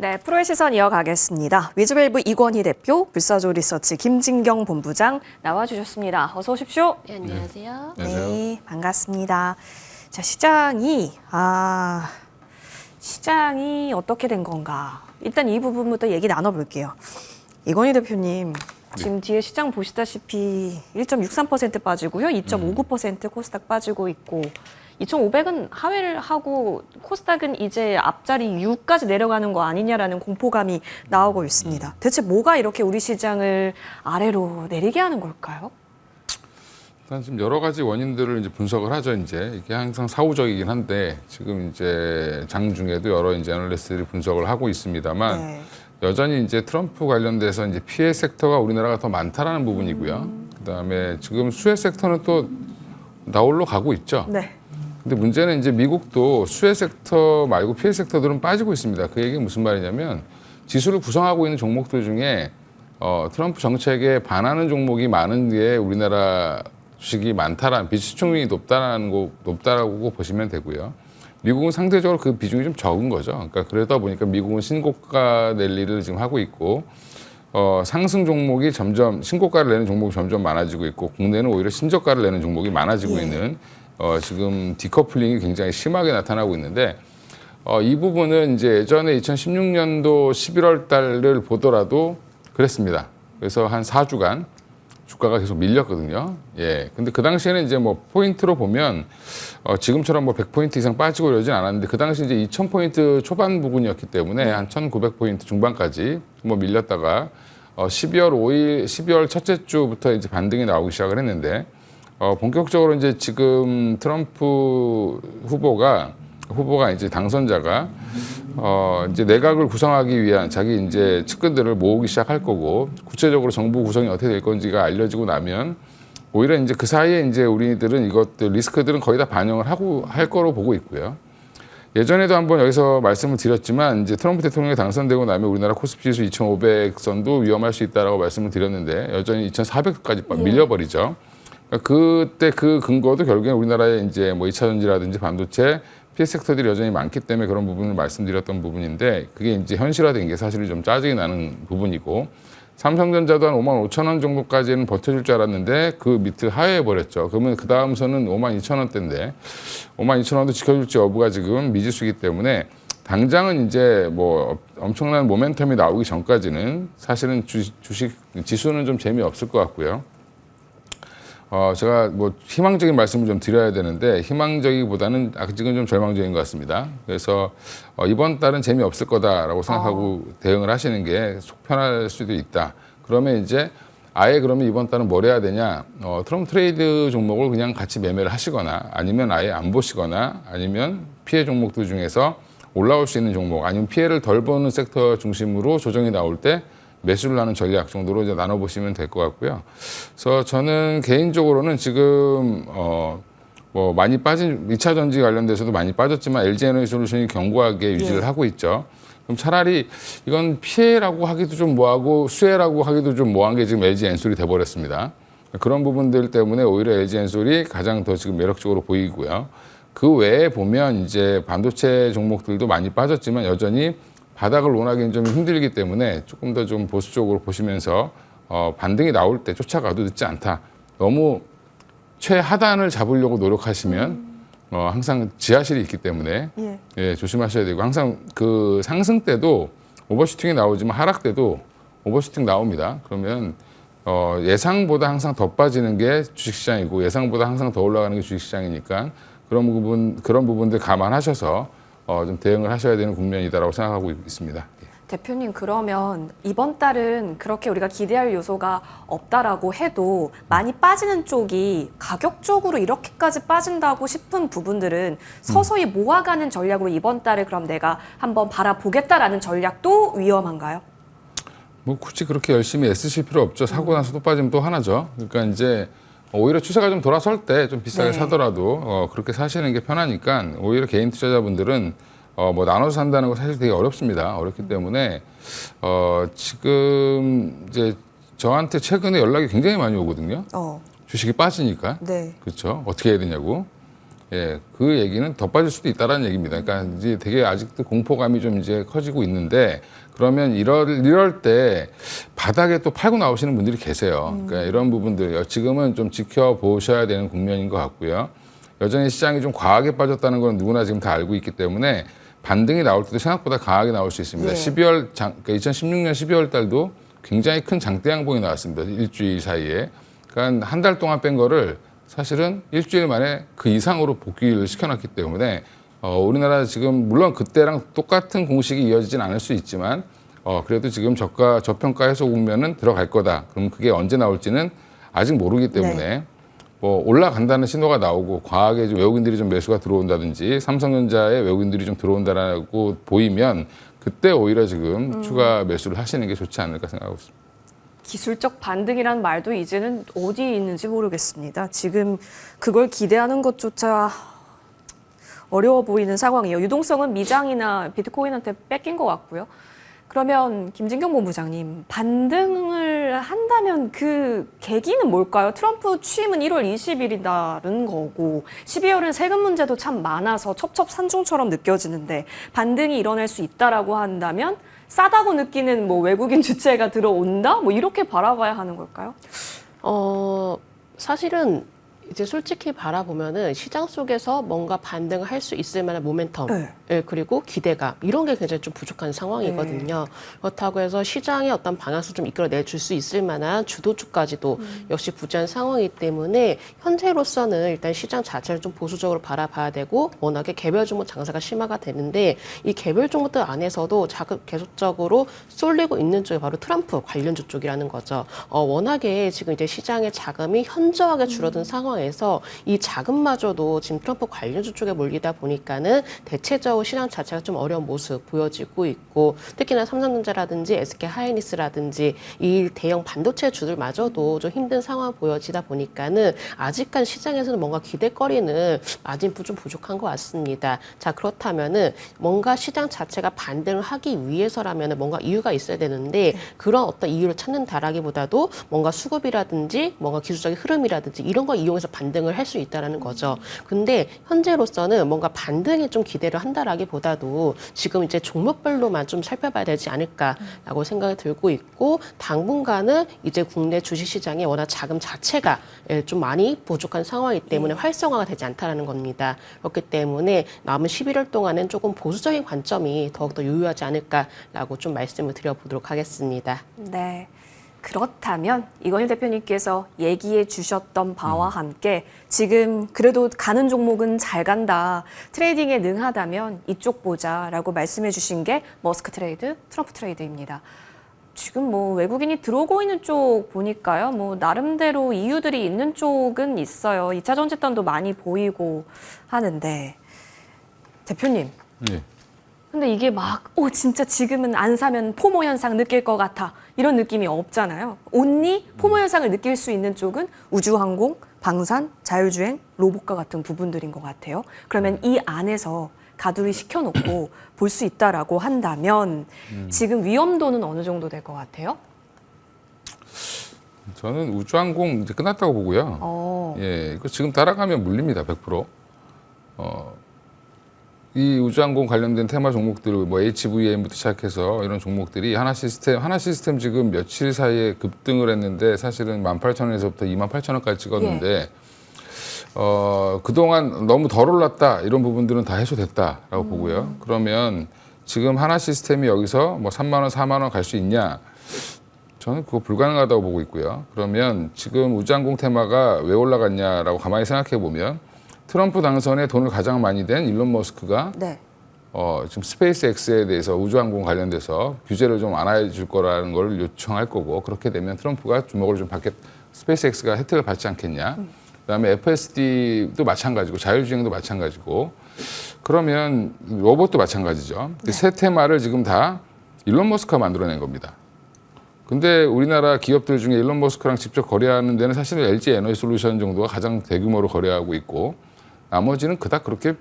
네, 프로의 시선 이어가겠습니다. 위즈밸브 이권희 대표, 불사조 리서치 김진경 본부장 나와주셨습니다. 어서 오십시오. 네, 안녕하세요. 네, 반갑습니다. 자, 시장이 어떻게 된 건가? 일단 이 부분부터 얘기 나눠볼게요. 이권희 대표님, 지금 뒤에 시장 보시다시피 1.63% 빠지고요. 2.59% 코스닥 빠지고 있고 2,500은 하회를 하고 코스닥은 이제 앞자리 6까지 내려가는 거 아니냐라는 공포감이 나오고 있습니다. 대체 뭐가 이렇게 우리 시장을 아래로 내리게 하는 걸까요? 일단 지금 여러 가지 원인들을 이제 분석을 하죠. 이제 이게 항상 사후적이긴 한데 지금 이제 장중에도 여러 이제 애널리스트들이 분석을 하고 있습니다만 네. 여전히 이제 트럼프 관련돼서 이제 피해 섹터가 우리나라가 더 많다라는 부분이고요. 그다음에 지금 수혜 섹터는 또 나홀로 가고 있죠. 네. 근데 문제는 이제 미국도 수혜 섹터 말고 피해 섹터들은 빠지고 있습니다. 그 얘기는 무슨 말이냐면 지수를 구성하고 있는 종목들 중에 트럼프 정책에 반하는 종목이 많은 게 우리나라 주식이 많다라는 비시총이 높다라고 보시면 되고요. 미국은 상대적으로 그 비중이 좀 적은 거죠. 그러니까 그러다 보니까 미국은 신고가 랠리를 지금 하고 있고 상승 종목이 점점 신고가를 내는 종목이 점점 많아지고 있고 국내는 오히려 신저가를 내는 종목이 많아지고 있는 지금 디커플링이 굉장히 심하게 나타나고 있는데 이 부분은 이제 예전에 2016년도 11월 달을 보더라도 그랬습니다. 그래서 한 4주간 주가가 계속 밀렸거든요. 예. 근데 그 당시에는 이제 뭐 포인트로 보면 지금처럼 뭐 100포인트 이상 빠지고 이러진 않았는데 그 당시 이제 2000포인트 초반 부분이었기 때문에 한 1900포인트 중반까지 뭐 밀렸다가 12월 첫째 주부터 이제 반등이 나오기 시작을 했는데 본격적으로 이제 지금 트럼프 후보가 이제 당선자가 이제 내각을 구성하기 위한 자기 이제 측근들을 모으기 시작할 거고 구체적으로 정부 구성이 어떻게 될 건지가 알려지고 나면 오히려 이제 그 사이에 이제 우리들은 이것들 리스크들은 거의 다 반영을 하고 할 거로 보고 있고요. 예전에도 한번 여기서 말씀을 드렸지만 이제 트럼프 대통령이 당선되고 나면 우리나라 코스피 지수 2,500선도 위험할 수 있다라고 말씀을 드렸는데 여전히 2,400까지 밀려버리죠. 그때 그 근거도 결국엔 우리나라의 이제 뭐 2차 전지라든지 반도체 피해 섹터들이 여전히 많기 때문에 그런 부분을 말씀드렸던 부분인데 그게 이제 현실화된 게 사실은 좀 짜증이 나는 부분이고 삼성전자도 한 5만 5천 원 정도까지는 버텨줄 줄 알았는데 그 밑을 하회해 버렸죠. 그러면 그 다음 선은 5만 2천 원대인데 5만 2천 원도 지켜줄지 여부가 지금 미지수이기 때문에 당장은 이제 뭐 엄청난 모멘텀이 나오기 전까지는 사실은 주식 지수는 좀 재미없을 것 같고요. 제가 뭐 희망적인 말씀을 좀 드려야 되는데 희망적이보다는 아직은 좀 절망적인 것 같습니다. 그래서 이번 달은 재미없을 거다라고 생각하고 대응을 하시는 게 속 편할 수도 있다. 그러면 이제 아예 그러면 이번 달은 뭘 해야 되냐? 트럼프 트레이드 종목을 그냥 같이 매매를 하시거나 아니면 아예 안 보시거나 아니면 피해 종목들 중에서 올라올 수 있는 종목 아니면 피해를 덜 보는 섹터 중심으로 조정이 나올 때 매수를 하는 전략 정도로 이제 나눠보시면 될 것 같고요. 그래서 저는 개인적으로는 지금 뭐 많이 빠진 2차 전지 관련돼서도 많이 빠졌지만 LG에너지솔루션이 견고하게 유지를 하고 있죠. 그럼 차라리 이건 피해라고 하기도 좀 뭐하고 수혜라고 하기도 좀 뭐한 게 지금 LG엔솔이 돼버렸습니다. 그런 부분들 때문에 오히려 LG엔솔이 가장 더 지금 매력적으로 보이고요. 그 외에 보면 이제 반도체 종목들도 많이 빠졌지만 여전히 바닥을 논하기는 좀 힘들기 때문에 조금 더 좀 보수적으로 보시면서 반등이 나올 때 쫓아가도 늦지 않다. 너무 최하단을 잡으려고 노력하시면 항상 지하실이 있기 때문에 예, 조심하셔야 되고 항상 그 상승 때도 오버슈팅이 나오지만 하락 때도 오버슈팅 나옵니다. 그러면 예상보다 항상 더 빠지는 게 주식시장이고 예상보다 항상 더 올라가는 게 주식시장이니까 그런 부분들 감안하셔서 좀 대응을 하셔야 되는 국면이다라고 생각하고 있습니다. 대표님, 그러면 이번 달은 그렇게 우리가 기대할 요소가 없다라고 해도 많이 빠지는 쪽이 가격적으로 이렇게까지 빠진다고 싶은 부분들은 서서히 모아가는 전략으로 이번 달에 그럼 내가 한번 바라보겠다라는 전략도 위험한가요? 뭐 굳이 그렇게 열심히 애쓰실 필요 없죠. 사고 나서 또 빠지면 또 하나죠. 그러니까 이제 오히려 추세가 좀 돌아설 때 좀 비싸게 사더라도 그렇게 사시는 게 편하니까 오히려 개인 투자자분들은 뭐 나눠서 산다는 거 사실 되게 어렵습니다. 어렵기 때문에 지금 이제 저한테 최근에 연락이 굉장히 많이 오거든요. 주식이 빠지니까. 네. 그렇죠. 어떻게 해야 되냐고. 예, 그 얘기는 더 빠질 수도 있다라는 얘기입니다. 그러니까 이제 되게 아직도 공포감이 좀 이제 커지고 있는데 그러면 이럴 때 바닥에 또 팔고 나오시는 분들이 계세요. 그러니까 이런 부분들 지금은 좀 지켜보셔야 되는 국면인 것 같고요. 여전히 시장이 좀 과하게 빠졌다는 건 누구나 지금 다 알고 있기 때문에 반등이 나올 때도 생각보다 강하게 나올 수 있습니다. 네. 그러니까 2016년 12월 달도 굉장히 큰 장대 양봉이 나왔습니다. 일주일 사이에. 그러니까 한 달 동안 뺀 거를 사실은 일주일 만에 그 이상으로 복귀를 시켜놨기 때문에 우리나라 지금 물론 그때랑 똑같은 공식이 이어지진 않을 수 있지만 그래도 지금 저평가 해소 국면은 들어갈 거다. 그럼 그게 언제 나올지는 아직 모르기 때문에 네. 뭐 올라간다는 신호가 나오고 과하게 좀 외국인들이 좀 매수가 들어온다든지 삼성전자에 외국인들이 좀 들어온다라고 보이면 그때 오히려 지금 추가 매수를 하시는 게 좋지 않을까 생각하고 있습니다. 기술적 반등이라는 말도 이제는 어디에 있는지 모르겠습니다. 지금 그걸 기대하는 것조차 어려워 보이는 상황이에요. 유동성은 미장이나 비트코인한테 뺏긴 것 같고요. 그러면 김진경 본부장님, 반등을 한다면 그 계기는 뭘까요? 트럼프 취임은 1월 20일이라는 거고 12월은 세금 문제도 참 많아서 첩첩산중처럼 느껴지는데 반등이 일어날 수 있다라고 한다면 싸다고 느끼는 뭐 외국인 주체가 들어온다? 뭐 이렇게 바라봐야 하는 걸까요? 사실은 이제 솔직히 바라보면은 시장 속에서 뭔가 반등을 할 수 있을 만한 모멘텀, 네. 예, 그리고 기대감 이런 게 굉장히 좀 부족한 상황이거든요. 그렇다고 해서 시장의 어떤 방향을 좀 이끌어내 줄 수 있을 만한 주도주까지도 역시 부재한 상황이기 때문에 현재로서는 일단 시장 자체를 좀 보수적으로 바라봐야 되고 워낙에 개별 종목 장사가 심화가 되는데 이 개별 종목들 안에서도 계속적으로 쏠리고 있는 쪽이 바로 트럼프 관련주 쪽이라는 거죠. 워낙에 지금 이제 시장의 자금이 현저하게 줄어든 상황에서 이 자금마저도 지금 트럼프 관련주 쪽에 몰리다 보니까는 대체적으로 시장 자체가 좀 어려운 모습 보여지고 있고 특히나 삼성전자라든지 SK하이닉스라든지 이 대형 반도체 주들마저도 좀 힘든 상황 보여지다 보니까는 아직까지 시장에서는 뭔가 기대거리는 마진부 좀 부족한 것 같습니다. 자, 그렇다면은 뭔가 시장 자체가 반등을 하기 위해서라면은 뭔가 이유가 있어야 되는데 그런 어떤 이유를 찾는다라기보다도 뭔가 수급이라든지 뭔가 기술적인 흐름이라든지 이런 걸 이용해서 반등을 할 수 있다라는 거죠. 근데 현재로서는 뭔가 반등에 좀 기대를 한다라기보다도 지금 이제 종목별로만 좀 살펴봐야 되지 않을까라고 생각이 들고 있고 당분간은 이제 국내 주식시장에 워낙 자금 자체가 좀 많이 부족한 상황이기 때문에 활성화가 되지 않다라는 겁니다. 그렇기 때문에 남은 11월 동안은 조금 보수적인 관점이 더욱더 유효하지 않을까라고 좀 말씀을 드려보도록 하겠습니다. 네. 그렇다면 이건희 대표님께서 얘기해 주셨던 바와 함께 지금 그래도 가는 종목은 잘 간다, 트레이딩에 능하다면 이쪽 보자라고 말씀해 주신 게 머스크 트레이드, 트럼프 트레이드입니다. 지금 뭐 외국인이 들어오고 있는 쪽 보니까요. 뭐 나름대로 이유들이 있는 쪽은 있어요. 2차 전지단도 많이 보이고 하는데 대표님. 예. 근데 이게 막, 진짜 지금은 안 사면 포모 현상 느낄 것 같아. 이런 느낌이 없잖아요. 온리 포모 현상을 느낄 수 있는 쪽은 우주항공, 방산, 자율주행, 로봇과 같은 부분들인 것 같아요. 그러면 이 안에서 가두리 시켜놓고 볼 수 있다라고 한다면 지금 위험도는 어느 정도 될 것 같아요? 저는 우주항공 이제 끝났다고 보고요. 예, 이거 지금 따라가면 물립니다, 100%. 이 우주항공 관련된 테마 종목들, 뭐 HVM부터 시작해서 이런 종목들이 하나시스템 지금 며칠 사이에 급등을 했는데 사실은 18,000원에서부터 28,000원까지 찍었는데 그동안 너무 덜 올랐다 이런 부분들은 다 해소됐다라고 보고요. 그러면 지금 하나시스템이 여기서 뭐 3만 원, 4만 원 갈 수 있냐? 저는 그거 불가능하다고 보고 있고요. 그러면 지금 우주항공 테마가 왜 올라갔냐라고 가만히 생각해 보면 트럼프 당선에 돈을 가장 많이 댄 일론 머스크가 네. 지금 스페이스X에 대해서 우주항공 관련돼서 규제를 좀 완화해 줄 거라는 걸 요청할 거고 그렇게 되면 트럼프가 주목을 좀 받게 스페이스X가 혜택을 받지 않겠냐. 그다음에 FSD도 마찬가지고 자율주행도 마찬가지고 그러면 로봇도 마찬가지죠. 네. 세 테마를 지금 다 일론 머스크가 만들어낸 겁니다. 근데 우리나라 기업들 중에 일론 머스크랑 직접 거래하는 데는 사실은 LG 에너지 솔루션 정도가 가장 대규모로 거래하고 있고 나머지는 그닥 그렇게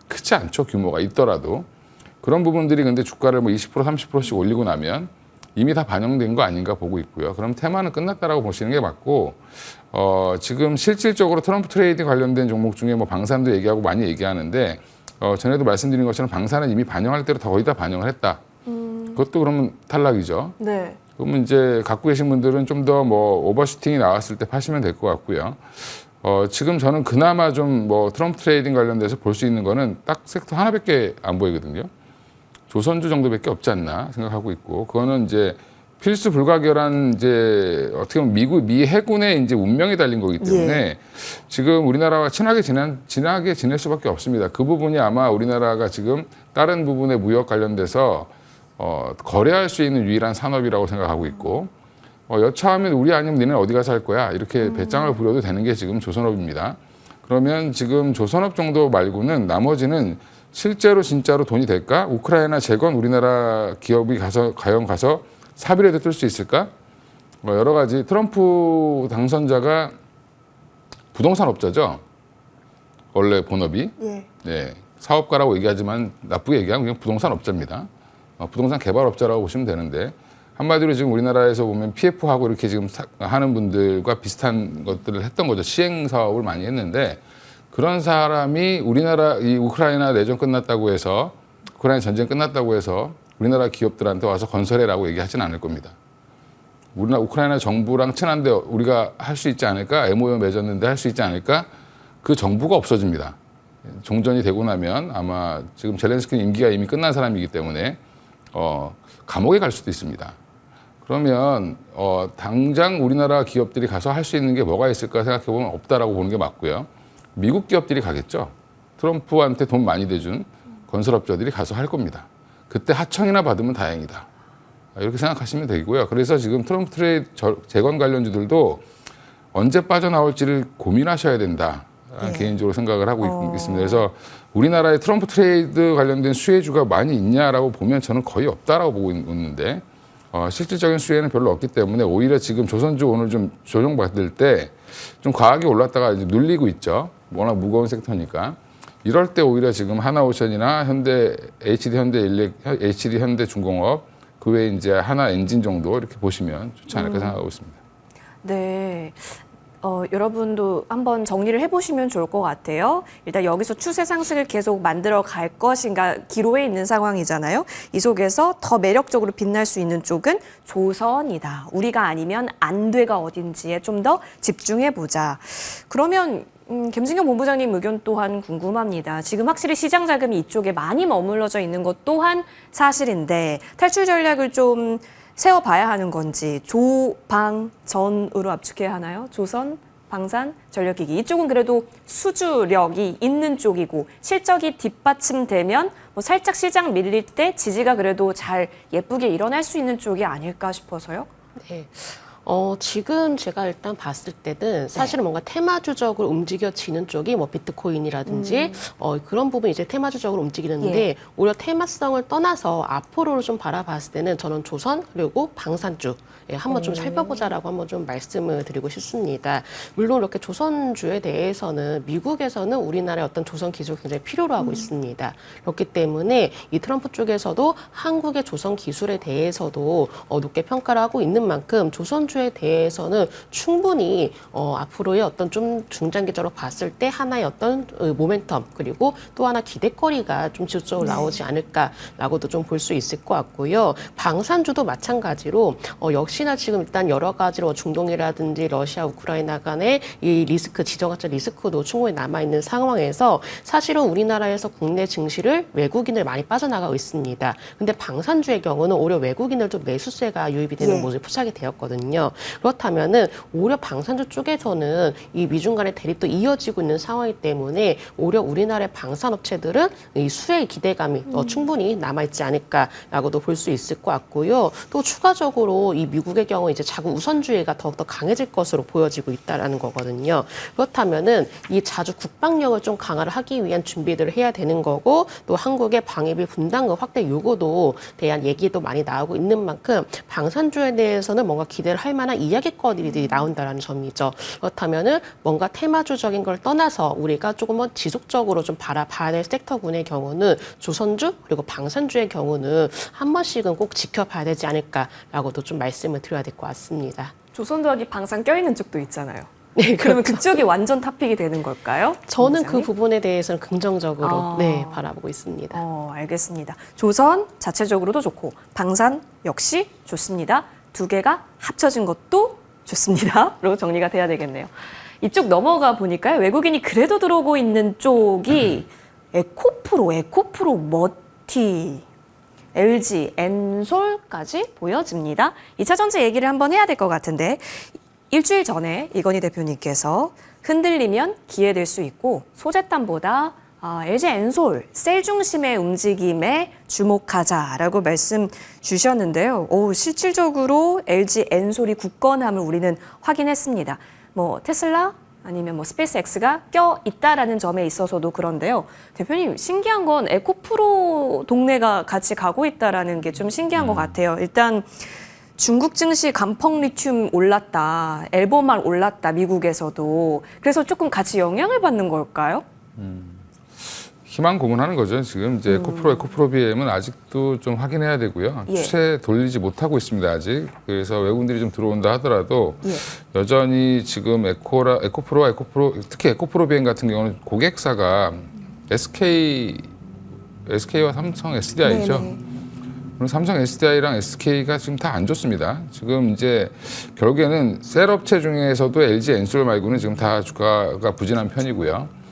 크지 않죠. 규모가 있더라도. 그런 부분들이 근데 주가를 뭐 20% 30%씩 올리고 나면 이미 다 반영된 거 아닌가 보고 있고요. 그럼 테마는 끝났다라고 보시는 게 맞고 지금 실질적으로 트럼프 트레이드 관련된 종목 중에 뭐 방산도 얘기하고 많이 얘기하는데 전에도 말씀드린 것처럼 방산은 이미 반영할 대로 다 거의 다 반영을 했다. 그것도 그러면 탈락이죠. 네. 그러면 이제 갖고 계신 분들은 좀 더 뭐 오버슈팅이 나왔을 때 파시면 될 것 같고요. 지금 저는 그나마 좀 뭐 트럼프 트레이딩 관련돼서 볼 수 있는 거는 딱 섹터 하나밖에 안 보이거든요. 조선주 정도밖에 없지 않나 생각하고 있고, 그거는 이제 필수 불가결한 이제 어떻게 보면 미 해군의 이제 운명이 달린 거기 때문에 지금 우리나라와 친하게 지낼 수밖에 없습니다. 그 부분이 아마 우리나라가 지금 다른 부분의 무역 관련돼서 거래할 수 있는 유일한 산업이라고 생각하고 있고, 여차하면 우리 아니면 니는 어디 가서 할 거야 이렇게 배짱을 부려도 되는 게 지금 조선업입니다. 그러면 지금 조선업 정도 말고는 나머지는 실제로 진짜로 돈이 될까? 우크라이나 재건 우리나라 기업이 과연 가서 사비라도 뜰 수 있을까? 여러 가지. 트럼프 당선자가 부동산 업자죠. 원래 본업이. 네, 사업가라고 얘기하지만 나쁘게 얘기하면 그냥 부동산 업자입니다. 부동산 개발업자라고 보시면 되는데, 한마디로 지금 우리나라에서 보면 PF하고 이렇게 지금 하는 분들과 비슷한 것들을 했던 거죠. 시행 사업을 많이 했는데, 그런 사람이 우리나라 이 우크라이나 내전 끝났다고 해서, 우크라이나 전쟁 끝났다고 해서 우리나라 기업들한테 와서 건설해라고 얘기하지는 않을 겁니다. 우크라이나 정부랑 친한데 우리가 할 수 있지 않을까? MOU 맺었는데 할 수 있지 않을까? 그 정부가 없어집니다. 종전이 되고 나면 아마 지금 젤렌스키 임기가 이미 끝난 사람이기 때문에 감옥에 갈 수도 있습니다. 그러면 당장 우리나라 기업들이 가서 할 수 있는 게 뭐가 있을까 생각해 보면 없다라고 보는 게 맞고요. 미국 기업들이 가겠죠. 트럼프한테 돈 많이 대준 건설업자들이 가서 할 겁니다. 그때 하청이나 받으면 다행이다. 이렇게 생각하시면 되고요. 그래서 지금 트럼프 트레이드 재건 관련주들도 언제 빠져나올지를 고민하셔야 된다. 개인적으로 생각을 하고 있습니다. 그래서 우리나라에 트럼프 트레이드 관련된 수혜주가 많이 있냐라고 보면 저는 거의 없다라고 보고 있는데, 실질적인 수혜는 별로 없기 때문에 오히려 지금 조선주 오늘 좀 조정받을 때 좀 과하게 올랐다가 이제 눌리고 있죠. 워낙 무거운 섹터니까. 이럴 때 오히려 지금 하나오션이나 현대, HD 현대중공업, 그 외에 이제 하나 엔진 정도 이렇게 보시면 좋지 않을까 생각하고 있습니다. 네. 여러분도 한번 정리를 해보시면 좋을 것 같아요. 일단 여기서 추세 상승을 계속 만들어 갈 것인가 기로에 있는 상황이잖아요. 이 속에서 더 매력적으로 빛날 수 있는 쪽은 조선이다. 우리가 아니면 안 돼가 어딘지에 좀 더 집중해보자. 그러면 김승현 본부장님 의견 또한 궁금합니다. 지금 확실히 시장 자금이 이쪽에 많이 머물러져 있는 것 또한 사실인데 탈출 전략을 좀 세워봐야 하는 건지, 조방전으로 압축해야 하나요? 조선, 방산, 전력기기. 이쪽은 그래도 수주력이 있는 쪽이고 실적이 뒷받침되면 뭐 살짝 시장 밀릴 때 지지가 그래도 잘 예쁘게 일어날 수 있는 쪽이 아닐까 싶어서요. 네. 지금 제가 일단 봤을 때는 사실은 뭔가 테마주적으로 움직여지는 쪽이 뭐 비트코인이라든지 그런 부분이 이제 테마주적으로 움직이는데 오히려 테마성을 떠나서 앞으로를 좀 바라봤을 때는 저는 조선 그리고 방산주 한번 좀 살펴보자라고 한번 좀 말씀을 드리고 싶습니다. 물론 이렇게 조선주에 대해서는 미국에서는 우리나라의 어떤 조선 기술을 굉장히 필요로 하고 있습니다. 그렇기 때문에 이 트럼프 쪽에서도 한국의 조선 기술에 대해서도 높게 평가를 하고 있는 만큼 조선주에 대해서는 충분히 앞으로의 어떤 좀 중장기적으로 봤을 때 하나의 어떤 모멘텀 그리고 또 하나 기대거리가 좀 지속적으로 나오지 않을까라고도 좀 볼 수 있을 것 같고요. 방산주도 마찬가지로 역시나 지금 일단 여러 가지로 중동이라든지 러시아, 우크라이나 간의 이 리스크, 지정학적 리스크도 충분히 남아있는 상황에서 사실은 우리나라에서 국내 증시를 외국인을 많이 빠져나가고 있습니다. 근데 방산주의 경우는 오히려 외국인을 좀 매수세가 유입이 되는 모습이 포착이 되었거든요. 그렇다면은 오히려 방산주 쪽에서는 이 미중 간의 대립도 이어지고 있는 상황이기 때문에 오히려 우리나라의 방산업체들은 이 수혜의 기대감이 충분히 남아있지 않을까라고도 볼 수 있을 것 같고요. 또 추가적으로 이 미국의 경우 이제 자국 우선주의가 더욱더 강해질 것으로 보여지고 있다라는 거거든요. 그렇다면은 이 자주 국방력을 좀 강화를 하기 위한 준비들을 해야 되는 거고 또 한국의 방위비 분담금 확대 요구도 대한 얘기도 많이 나오고 있는 만큼 방산주에 대해서는 뭔가 기대를 할 만한 이야기거리들이 나온다라는 점이죠. 그렇다면은 뭔가 테마주적인 걸 떠나서 우리가 조금은 지속적으로 좀 바라봐야 될 섹터군의 경우는 조선주 그리고 방산주의 경우는 한 번씩은 꼭 지켜봐야 되지 않을까라고도 좀 말씀을 드려야 될 것 같습니다. 조선도하기 방산 껴있는 쪽도 있잖아요. 네, 그러면 그쪽이 완전 탑픽이 되는 걸까요? 저는 그 부장님? 부분에 대해서는 긍정적으로 아. 네, 바라보고 있습니다. 알겠습니다. 조선 자체적으로도 좋고 방산 역시 좋습니다. 두 개가 합쳐진 것도 좋습니다. 로 정리가 돼야 되겠네요. 이쪽 넘어가 보니까요. 외국인이 그래도 들어오고 있는 쪽이 에코프로 머티, LG, 엔솔까지 보여집니다. 2차 전지 얘기를 한번 해야 될 것 같은데 일주일 전에 이건희 대표님께서 흔들리면 기회될 수 있고 소재단보다 LG 엔솔 셀 중심의 움직임에 주목하자라고 말씀 주셨는데요. 실질적으로 LG 엔솔이 굳건함을 우리는 확인했습니다. 뭐 테슬라 아니면 뭐 스페이스X가 껴 있다라는 점에 있어서도 그런데요. 대표님 신기한 건 에코프로 동네가 같이 가고 있다라는 게 좀 신기한 것 같아요. 일단 중국 증시 감펑 리튬 올랐다, 엘보말 올랐다 미국에서도 그래서 조금 같이 영향을 받는 걸까요? 희망 고문하는 거죠. 지금 이제 에코프로 BM은 아직도 좀 확인해야 되고요. 예. 추세 돌리지 못하고 있습니다. 아직. 그래서 외국인들이 좀 들어온다 하더라도 예. 여전히 지금 에코프로 특히 에코프로 BM 같은 경우는 고객사가 SK와 삼성 SDI죠. 네네. 그럼 삼성 SDI랑 SK가 지금 다 안 좋습니다. 지금 이제 결국에는 셀 업체 중에서도 LG 엔솔 말고는 지금 다 주가가 부진한 편이고요.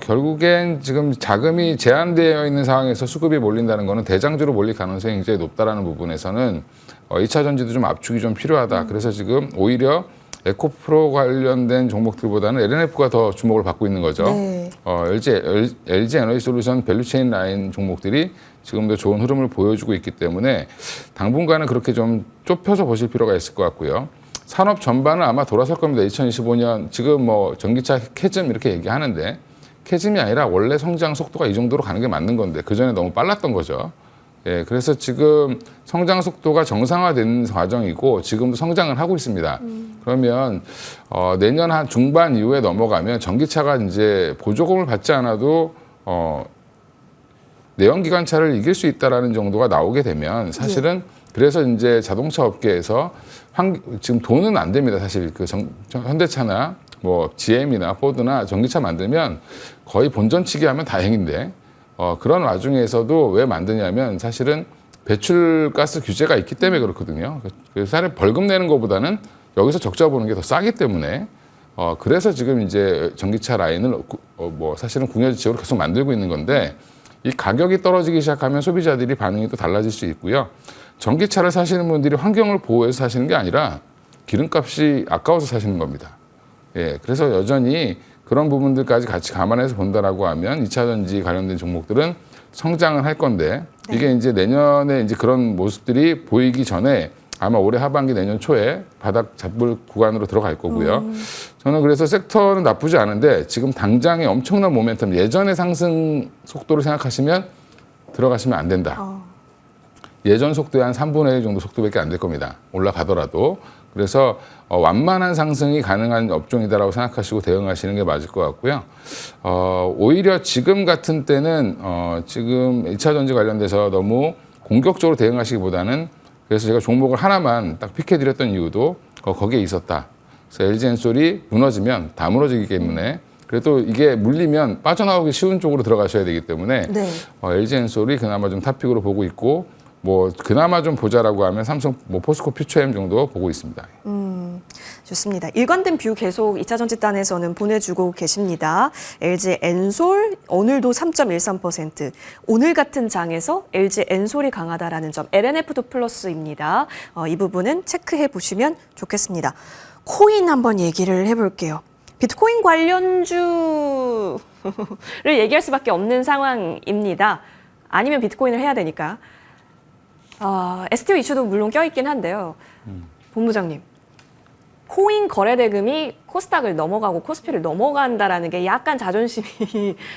결국엔 지금 자금이 제한되어 있는 상황에서 수급이 몰린다는 것은 대장주로 몰릴 가능성이 굉장히 높다라는 부분에서는 2차 전지도 좀 압축이 좀 필요하다. 그래서 지금 오히려 에코프로 관련된 종목들보다는 LNF가 더 주목을 받고 있는 거죠. 네. LG 에너지 솔루션 밸류체인 라인 종목들이 지금도 좋은 흐름을 보여주고 있기 때문에 당분간은 그렇게 좀 좁혀서 보실 필요가 있을 것 같고요. 산업 전반은 아마 돌아설 겁니다. 2025년 지금 뭐 전기차 캐즘 이렇게 얘기하는데 캐즘이 아니라 원래 성장 속도가 이 정도로 가는 게 맞는 건데 그 전에 너무 빨랐던 거죠. 예, 그래서 지금 성장 속도가 정상화된 과정이고 지금도 성장을 하고 있습니다. 그러면 내년 한 중반 이후에 넘어가면 전기차가 이제 보조금을 받지 않아도 내연기관차를 이길 수 있다라는 정도가 나오게 되면 사실은 그래서 이제 자동차 업계에서 지금 돈은 안 됩니다. 사실 그 현대차나 뭐 GM이나 포드나 전기차 만들면 거의 본전치기 하면 다행인데 그런 와중에서도 왜 만드냐면 사실은 배출가스 규제가 있기 때문에 그렇거든요. 그래서 사실 벌금 내는 것보다는 여기서 적자 보는 게 더 싸기 때문에 그래서 지금 이제 전기차 라인을 뭐 사실은 궁여지책으로 계속 만들고 있는 건데 이 가격이 떨어지기 시작하면 소비자들이 반응이 또 달라질 수 있고요. 전기차를 사시는 분들이 환경을 보호해서 사시는 게 아니라 기름값이 아까워서 사시는 겁니다. 예, 그래서 여전히 그런 부분들까지 같이 감안해서 본다라고 하면 2차 전지 관련된 종목들은 성장을 할 건데 이게 이제 내년에 이제 그런 모습들이 보이기 전에 아마 올해 하반기 내년 초에 바닥 잡을 구간으로 들어갈 거고요. 저는 그래서 섹터는 나쁘지 않은데 지금 당장의 엄청난 모멘텀 예전의 상승 속도를 생각하시면 들어가시면 안 된다. 예전 속도의 한 3분의 1 정도 속도밖에 안 될 겁니다. 올라가더라도. 그래서 완만한 상승이 가능한 업종이다라고 생각하시고 대응하시는 게 맞을 것 같고요. 오히려 지금 같은 때는 지금 2차 전지 관련돼서 너무 공격적으로 대응하시기보다는 그래서 제가 종목을 하나만 딱 픽해드렸던 이유도 거기에 있었다. 그래서 LG 엔솔이 무너지면 다 무너지기 때문에 그래도 이게 물리면 빠져나오기 쉬운 쪽으로 들어가셔야 되기 때문에 네. LG 엔솔이 그나마 좀 탑픽으로 보고 있고 뭐 그나마 좀 보자라고 하면 삼성 뭐 포스코 퓨처엠 정도 보고 있습니다. 좋습니다. 일관된 뷰 계속 2차 전지단에서는 보내주고 계십니다. LG 엔솔 오늘도 3.13%. 오늘 같은 장에서 LG 엔솔이 강하다라는 점 LNF도 플러스입니다. 이 부분은 체크해 보시면 좋겠습니다. 코인 한번 얘기를 해볼게요. 비트코인 관련주를 얘기할 수밖에 없는 상황입니다. 아니면 비트코인을 해야 되니까. STO 이슈도 물론 껴있긴 한데요. 본부장님, 코인 거래 대금이 코스닥을 넘어가고 코스피를 넘어간다라는 게 약간 자존심이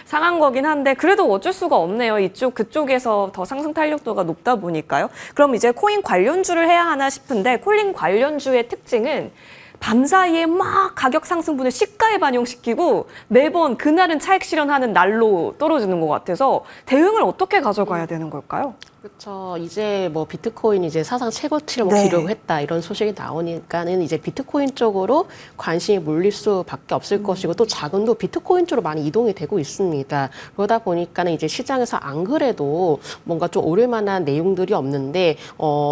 상한 거긴 한데 그래도 어쩔 수가 없네요. 그쪽에서 더 상승 탄력도가 높다 보니까요. 그럼 이제 코인 관련주를 해야 하나 싶은데 코인 관련주의 특징은 밤사이에 막 가격 상승분을 시가에 반영시키고 매번 그날은 차익 실현하는 날로 떨어지는 것 같아서 대응을 어떻게 가져가야 되는 걸까요? 그렇죠. 이제 뭐 비트코인이 이제 사상 최고치를 뭐 네. 기록했다 이런 소식이 나오니까는 이제 비트코인 쪽으로 관심이 몰릴 수밖에 없을 것이고 또 자금도 비트코인 쪽으로 많이 이동이 되고 있습니다. 그러다 보니까는 이제 시장에서 안 그래도 뭔가 좀 오를 만한 내용들이 없는데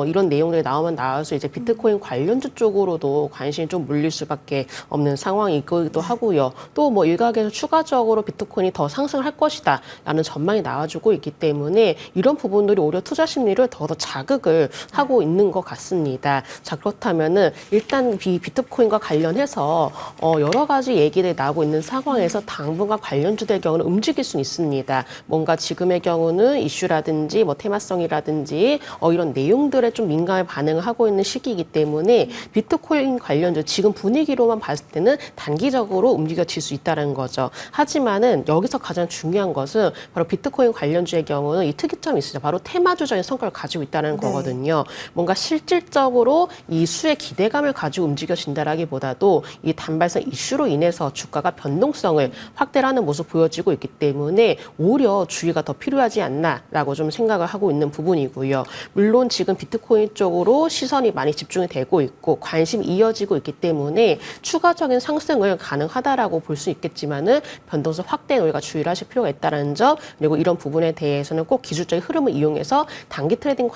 이런 내용들이 나오면 나와서 이제 비트코인 관련주 쪽으로도 관심이 좀 몰릴 수밖에 없는 상황이기도 하고요. 또 뭐 일각에서 추가적으로 비트코인이 더 상승할 것이다라는 전망이 나와주고 있기 때문에 이런 부분들이 오히려 투자 심리를 더 자극을 하고 있는 것 같습니다. 자, 그렇다면은 일단 비트코인과 관련해서 여러 가지 얘기들이 나오고 있는 상황에서 당분간 관련주들 경우는 움직일 수는 있습니다. 뭔가 지금의 경우는 이슈라든지 뭐 테마성이라든지 이런 내용들에 좀 민감하게 반응을 하고 있는 시기이기 때문에 비트코인 관련주 지금 분위기로만 봤을 때는 단기적으로 움직여질 수 있다는 거죠. 하지만은 여기서 가장 중요한 것은 바로 비트코인 관련주의 경우는 이 특이점이 있어요. 바로 테마주적인 성격을 가지고 있다는 거거든요. 뭔가 실질적으로 이 수의 기대감을 가지고 움직여진다라기보다도 이 단발성 이슈로 인해서 주가가 변동성을 확대하는 모습 보여지고 있기 때문에 오히려 주의가 더 필요하지 않나라고 좀 생각을 하고 있는 부분이고요. 물론 지금 비트코인 쪽으로 시선이 많이 집중이 되고 있고 관심이 이어지고 있기 때문에 추가적인 상승을 가능하다라고 볼 수 있겠지만은 변동성 확대에 우리가 주의를 하실 필요가 있다는 점 그리고 이런 부분에 대해서는 꼭 기술적인 흐름을 이용해서 단기 트레이딩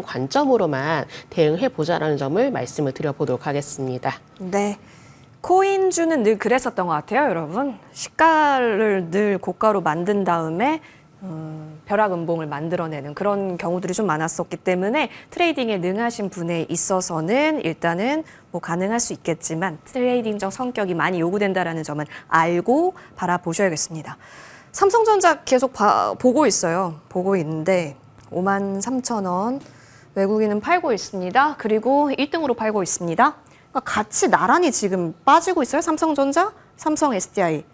관점으로만 대응해 보자라는 점을 말씀을 드려보도록 하겠습니다. 네. 코인주는 늘 그랬었던 것 같아요, 여러분. 시가를 늘 고가로 만든 다음에 벼락음봉을 만들어내는 그런 경우들이 좀 많았었기 때문에 트레이딩에 능하신 분에 있어서는 일단은 뭐 가능할 수 있겠지만 트레이딩적 성격이 많이 요구된다라는 점은 알고 바라보셔야겠습니다. 삼성전자 계속 보고 있어요. 보고 있는데 53,000원 외국인은 팔고 있습니다. 그리고 1등으로 팔고 있습니다. 그러니까 같이 나란히 지금 빠지고 있어요. 삼성전자, 삼성 SDI.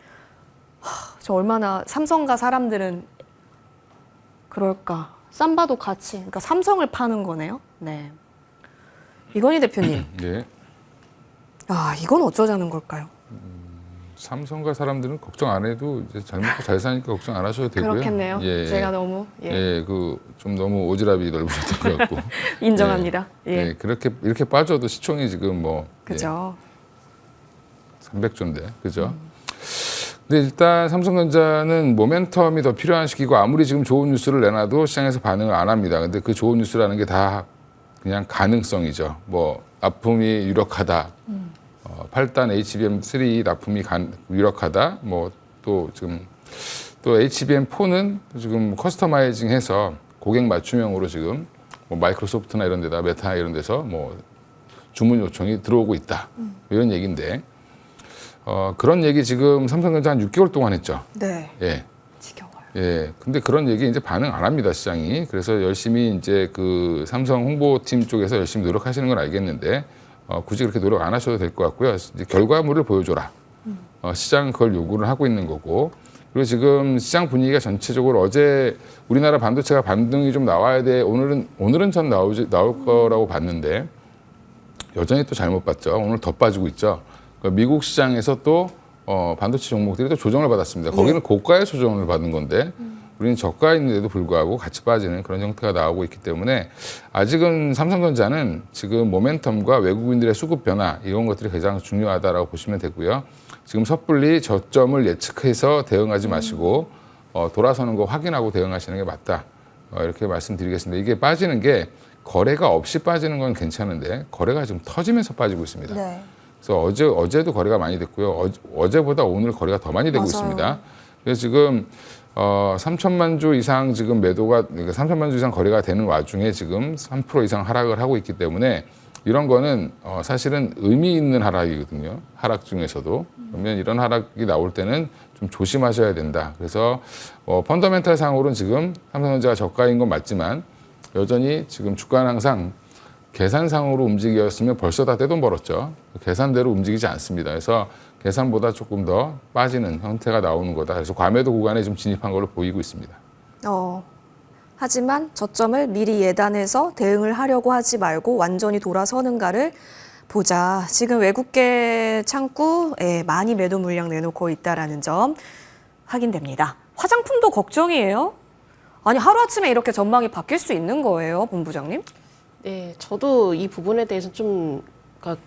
저 얼마나 삼성가 사람들은 그럴까. 삼바도 같이. 그러니까 삼성을 파는 거네요. 네. 이건희 대표님. 네. 아, 이건 어쩌자는 걸까요? 삼성가 사람들은 걱정 안 해도 이제 잘 먹고 잘 사니까 걱정 안 하셔도 되고요. 그렇겠네요. 예, 제가 너무 그 좀 너무 오지랖이 넓으셨던 것 같고. 인정합니다. 예, 예. 예, 그렇게 이렇게 빠져도 시총이 지금 뭐 그죠. 300조인데, 그죠? 근데 일단 삼성전자는 모멘텀이 더 필요한 시기고 아무리 지금 좋은 뉴스를 내놔도 시장에서 반응을 안 합니다. 근데 그 좋은 뉴스라는 게 다 그냥 가능성이죠. 뭐 납품이 유력하다. 8단 HBM3 납품이 유력하다. 뭐 또 지금 또 HBM4는 지금 커스터마이징해서 고객 맞춤형으로 지금 뭐 마이크로소프트나 이런 데다 메타 이런 데서 뭐 주문 요청이 들어오고 있다. 이런 얘기인데 그런 얘기 지금 삼성전자 한 6개월 동안 했죠. 네. 예. 지겨워요. 예. 근데 그런 얘기 이제 반응 안 합니다, 시장이. 그래서 열심히 이제 그 삼성 홍보팀 쪽에서 열심히 노력하시는 건 알겠는데 굳이 그렇게 노력 안 하셔도 될 것 같고요. 이제 결과물을 보여줘라. 시장은 그걸 요구를 하고 있는 거고. 그리고 지금 시장 분위기가 전체적으로 어제 우리나라 반도체가 반등이 좀 나와야 돼. 오늘은 전 나올 거라고 봤는데 여전히 또 잘못 봤죠. 오늘 더 빠지고 있죠. 그러니까 미국 시장에서 또 반도체 종목들이 또 조정을 받았습니다. 거기는 고가의 조정을 받은 건데 우리는 저가인데도 불구하고 같이 빠지는 그런 형태가 나오고 있기 때문에 아직은 삼성전자는 지금 모멘텀과 외국인들의 수급 변화 이런 것들이 가장 중요하다라고 보시면 되고요. 지금 섣불리 저점을 예측해서 대응하지 마시고 돌아서는 거 확인하고 대응하시는 게 맞다. 이렇게 말씀드리겠습니다. 이게 빠지는 게 거래가 없이 빠지는 건 괜찮은데 거래가 지금 터지면서 빠지고 있습니다. 네. 그래서 어제도 거래가 많이 됐고요. 어제보다 오늘 거래가 더 많이 되고 맞아요. 있습니다. 그래서 지금 3천만 주 이상 지금 매도가 그러니까 3천만 주 이상 거래가 되는 와중에 지금 3% 이상 하락을 하고 있기 때문에 이런 거는 사실은 의미 있는 하락이거든요. 하락 중에서도. 그러면 이런 하락이 나올 때는 좀 조심하셔야 된다. 그래서 펀더멘탈 상으로는 지금 삼성전자가 저가인 건 맞지만 여전히 지금 주가는 항상 계산상으로 움직였으면 벌써 다 떼돈 벌었죠. 계산대로 움직이지 않습니다. 그래서 계산보다 조금 더 빠지는 형태가 나오는 거다. 그래서 과매도 구간에 좀 진입한 걸로 보이고 있습니다. 하지만 저점을 미리 예단해서 대응을 하려고 하지 말고 완전히 돌아서는가를 보자. 지금 외국계 창구에 많이 매도 물량 내놓고 있다라는 점 확인됩니다. 화장품도 걱정이에요? 아니 하루아침에 이렇게 전망이 바뀔 수 있는 거예요, 본부장님? 네, 저도 이 부분에 대해서 좀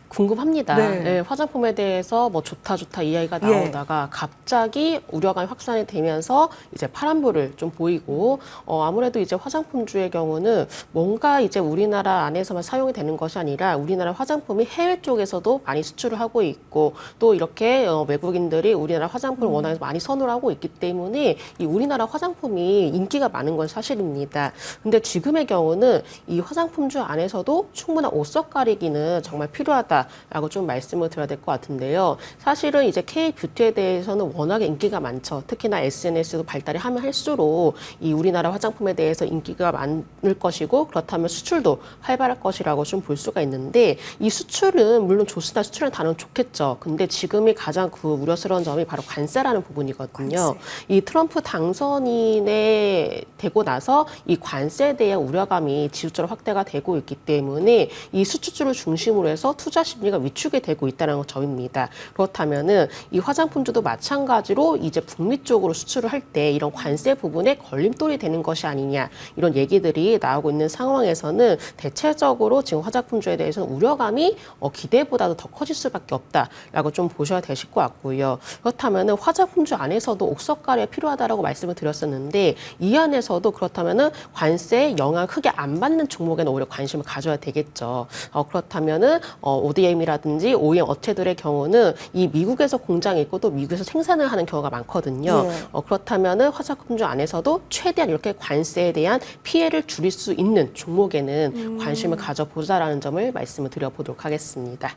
궁금합니다. 네. 네, 화장품에 대해서 뭐 좋다 이야기가 나오다가 갑자기 우려감이 확산이 되면서 이제 파란불을 좀 보이고 아무래도 이제 화장품주의 경우는 뭔가 이제 우리나라 안에서만 사용이 되는 것이 아니라 우리나라 화장품이 해외 쪽에서도 많이 수출을 하고 있고 또 이렇게 외국인들이 우리나라 화장품을 워낙 많이 선호를 하고 있기 때문에 이 우리나라 화장품이 인기가 많은 건 사실입니다. 근데 지금의 경우는 이 화장품주 안에서도 충분한 옷속 가리기는 정말 필요하다라고 좀 말씀을 드려야 될 것 같은데요. 사실은 이제 K-뷰티에 대해서는 워낙에 인기가 많죠. 특히나 SNS도 발달이 하면 할수록 이 우리나라 화장품에 대해서 인기가 많을 것이고 그렇다면 수출도 활발할 것이라고 좀 볼 수가 있는데 이 수출은 물론 좋습니다. 수출은 단어는 좋겠죠. 근데 지금이 가장 그 우려스러운 점이 바로 관세라는 부분이거든요. 관세. 이 트럼프 당선인에 되고 나서 이 관세에 대한 우려감이 지수적으로 확대가 되고 있기 때문에 이 수출주를 중심으로 해서 투자 심리가 위축이 되고 있다는 점입니다. 그렇다면은 이 화장품주도 마찬가지로 이제 북미 쪽으로 수출을 할 때 이런 관세 부분에 걸림돌이 되는 것이 아니냐 이런 얘기들이 나오고 있는 상황에서는 대체적으로 지금 화장품주에 대해서는 우려감이 기대보다도 더 커질 수밖에 없다라고 좀 보셔야 되실 것 같고요. 그렇다면은 화장품주 안에서도 옥석가리가 필요하다라고 말씀을 드렸었는데 이 안에서도 그렇다면은 관세에 영향 크게 안 받는 종목에는 오히려 관심을 가져야 되겠죠. 그렇다면은 ODM이라든지 OEM 업체들의 경우는 이 미국에서 공장이 있고 또 미국에서 생산을 하는 경우가 많거든요. 그렇다면은 화장품주 안에서도 최대한 이렇게 관세에 대한 피해를 줄일 수 있는 종목에는 관심을 가져보자라는 점을 말씀을 드려보도록 하겠습니다.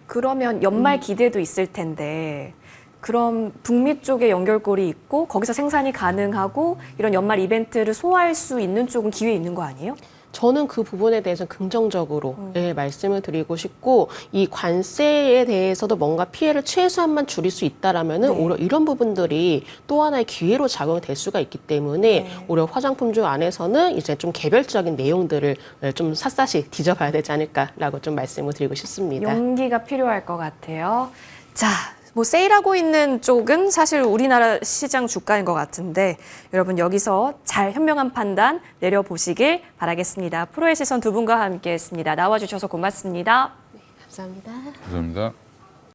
그러면 연말 기대도 있을 텐데 그럼 북미 쪽에 연결고리 있고 거기서 생산이 가능하고 이런 연말 이벤트를 소화할 수 있는 쪽은 기회 있는 거 아니에요? 저는 그 부분에 대해서는 긍정적으로 말씀을 드리고 싶고 이 관세에 대해서도 뭔가 피해를 최소한만 줄일 수 있다라면은 오히려 이런 부분들이 또 하나의 기회로 작용될 수가 있기 때문에 오히려 화장품주 안에서는 이제 좀 개별적인 내용들을 좀 샅샅이 뒤져봐야 되지 않을까라고 좀 말씀을 드리고 싶습니다. 용기가 필요할 것 같아요. 자, 뭐 세일하고 있는 쪽은 사실 우리나라 시장 주가인 것 같은데 여러분 여기서 잘 현명한 판단 내려보시길 바라겠습니다. 프로의 시선 두 분과 함께했습니다. 나와주셔서 고맙습니다. 감사합니다. 감사합니다.